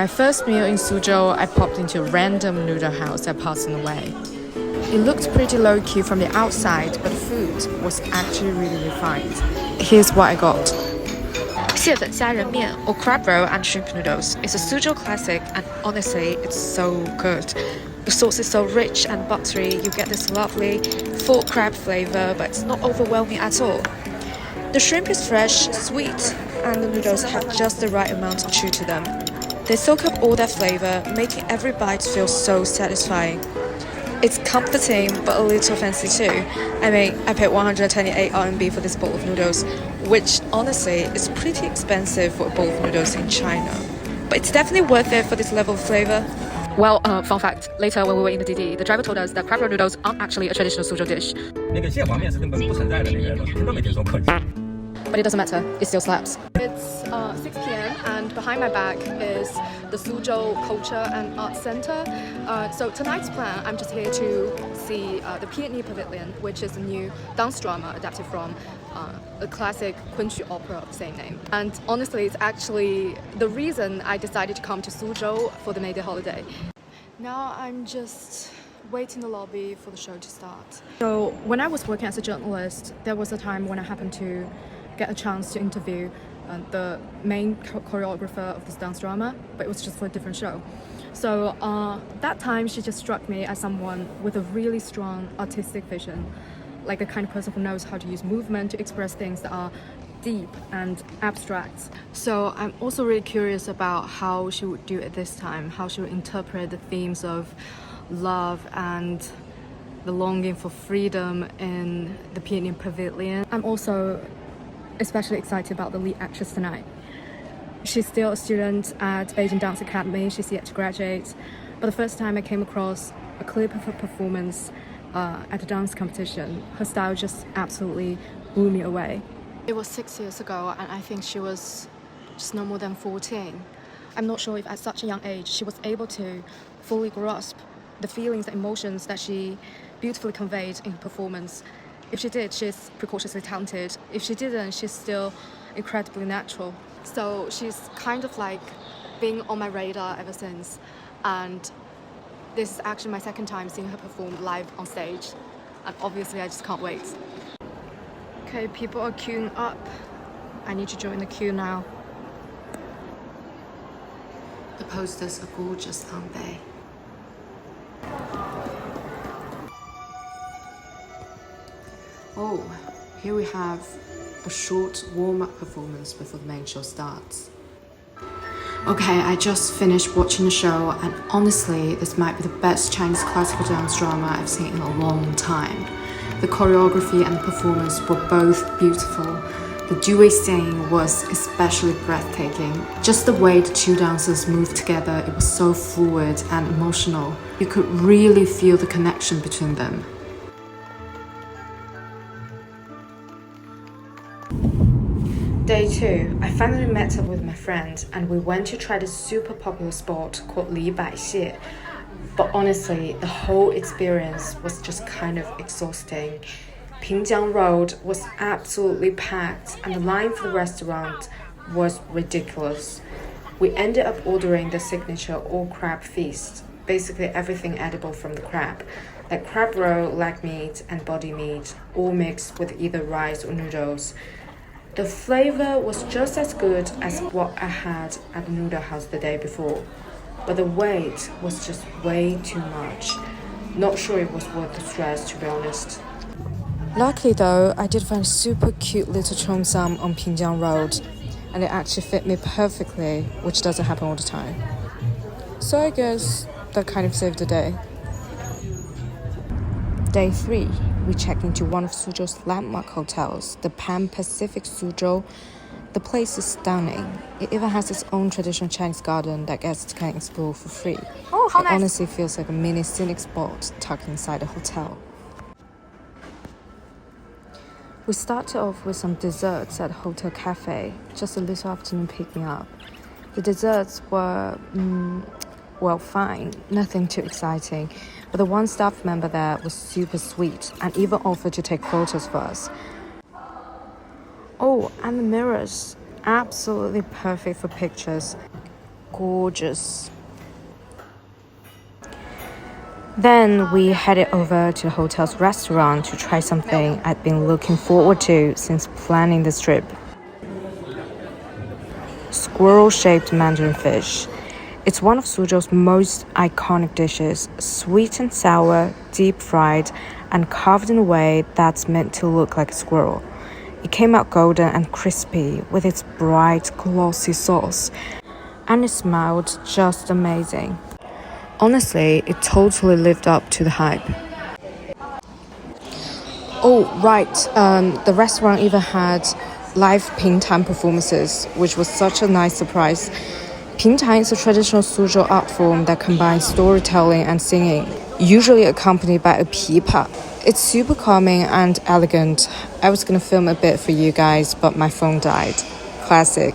my first meal in Suzhou, I popped into a random noodle house that passed on the way. It looked pretty low-key from the outside, but the food was actually really refined. Here's what I got. 蟹粉虾仁面 or crab roe and shrimp noodles. It's a Suzhou classic and honestly, it's so good. The sauce is so rich and buttery, you get this lovely full crab flavor, but it's not overwhelming at all. The shrimp is fresh, sweet, and the noodles have just the right amount of chew to them. They soak up all that flavor, making every bite feel so satisfying. It's comforting, but a little fancy too. I mean, I paid 128 RMB for this bowl of noodles, which honestly is pretty expensive for a bowl of noodles in China. But it's definitely worth it for this level of flavor. Well, fun fact, later when we were in the DD, the driver told us that crab roe noodles aren't actually a traditional Suzhou dish. 那个蟹黄面是根本不存在的那个东西，听都没听说过。 But it doesn't matter, it still slaps. It's 6 p.m. and behind my back is the Suzhou Culture and Arts Center. So tonight's plan, I'm just here to see the Peony Pavilion, which is a new dance drama adapted from a classic Kunqu opera of the same name. And honestly, it's actually the reason I decided to come to Suzhou for the May Day holiday. Now I'm just waiting in the lobby for the show to start. So when I was working as a journalist, there was a time when I happened to get a chance to interview the main choreographer of this dance drama, but it was just for a different show. So that time she just struck me as someone with a really strong artistic vision, like the kind of person who knows how to use movement to express things that are deep and abstract. So I'm also really curious about how she would do it this time, how she would interpret the themes of love and the longing for freedom in the Peony Pavilion. I'm also especially excited about the lead actress tonight. She's still a student at Beijing Dance Academy, she's yet to graduate, but the first time I came across a clip of her performance at a dance competition, her style just absolutely blew me away. It was 6 years ago and I think she was just no more than 14. I'm not sure if at such a young age she was able to fully grasp the feelings and emotions that she beautifully conveyed in her performance. If she did, she's precociously talented. If she didn't, she's still incredibly natural. So she's kind of like being on my radar ever since. And this is actually my second time seeing her perform live on stage. And obviously I just can't wait. Okay, people are queuing up. I need to join the queue now. The posters are gorgeous, aren't they? Oh, here we have a short warm-up performance before the main show starts. Okay, I just finished watching the show and honestly, this might be the best Chinese classical dance drama I've seen in a long time. The choreography and the performance were both beautiful. The duet singing was especially breathtaking. Just the way the two dancers moved together, it was so fluid and emotional. You could really feel the connection between them. Day 2, I finally met up with my friend and we went to try this super popular spot called Li Bai Xie. But honestly, the whole experience was just kind of exhausting. Pinjiang Road was absolutely packed and the line for the restaurant was ridiculous. We ended up ordering the signature all-crab feast, basically everything edible from the crab, like crab roe, leg meat and body meat, all mixed with either rice or noodles. The flavor was just as good as what I had at the noodle house the day before, but the wait was just way too much. Not sure it was worth the stress, to be honest. Luckily though, I did find a super cute little cheongsam on Pinjiang Road, and it actually fit me perfectly, which doesn't happen all the time. So I guess that kind of saved the day. Day 3, we checked into one of Suzhou's landmark hotels, the Pan Pacific Suzhou. The place is stunning. It even has its own traditional Chinese garden that guests can explore for free. Oh, how nice! It honestly feels like a mini scenic spot tucked inside a hotel. We started off with some desserts at Hotel Cafe, just a little afternoon pick-me-up. The desserts were, well, fine, nothing too exciting, but the one staff member there was super sweet and even offered to take photos for us. Oh, and the mirrors, absolutely perfect for pictures. gorgeous. Then we headed over to the hotel's restaurant to try something I'd been looking forward to since planning this trip. Squirrel-shaped mandarin fish. It's one of Suzhou's most iconic dishes, sweet and sour, deep-fried, and carved in a way that's meant to look like a squirrel. It came out golden and crispy with its bright, glossy sauce, and it smelled just amazing. Honestly, it totally lived up to the hype. Oh, right, the restaurant even had live Pingtan performances, which was such a nice surprise. Pingtan is a traditional Suzhou art form that combines storytelling and singing, usually accompanied by a pipa. It's super calming and elegant. I was gonna film a bit for you guys, but my phone died. Classic.